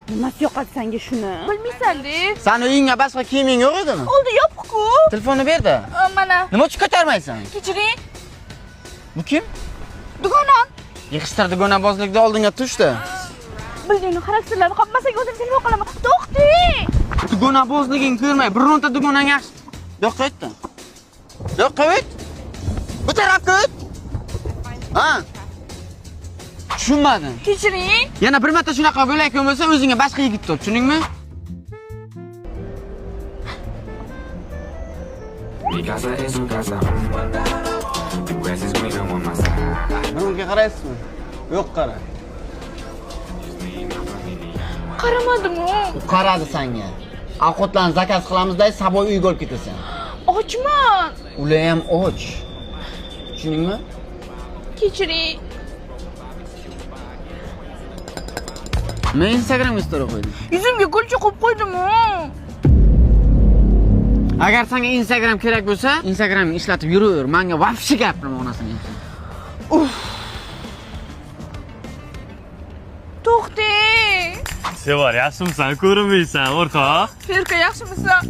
Nimasi yoqadi senga shuni? Bilmaysan-da. Sen uyingga boshqa kiyiming yo'q edimi? Oldi yopiq-ku. Telefonni ber-da. Mana. Nima uchun ko'tarmaysan? Kechiring. Bu kim? Dugonan. Yig'ishtirdi gonabozlikda oldinga tushdi. Bildingmi, xarakterlarni qopmasaga o'zim telefon qilaman. To'xting. Dugonabozligingni ko'rmay, bironta dugonang yaxshi. Yo'q qo'ydi. Yo'q qo'ydi. Bu tarafga o't. Ha? Tushunmadim. Kechiring. Yana bir marta shunaqa bo'layotgan bo'lsa, o'zingga boshqa yigit top, tushundingmi? Bunga qaraysizmi? Yo'q, qara. Qaramadim-ku. U qaradi senga. Ovqatlarni zakaz qilamizda, saboy uyga olib ketasan. Ochman. Ular ham och. Tushundingmi? Kechiring. Men Instagramga story qo'ydim. Yuzimga gulcha qo'yib qo'ydim-ku. Agar senga Instagram kerak bo'lsa, Instagramni ishlatib yuraver. Menga vafshi gapirma onasini. To'xting. Sevar, yaxshimisan? Ko'rinmaysan, o'rtoq. Ferka, yaxshimisan?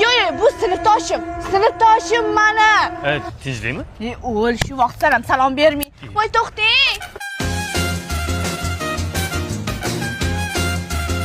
Yo'q, bu sinfdoshim. Sinfdoshim mana. Tinchlikmi? O'l, shu vaqtda ham salom bermay. Voy, to'xting.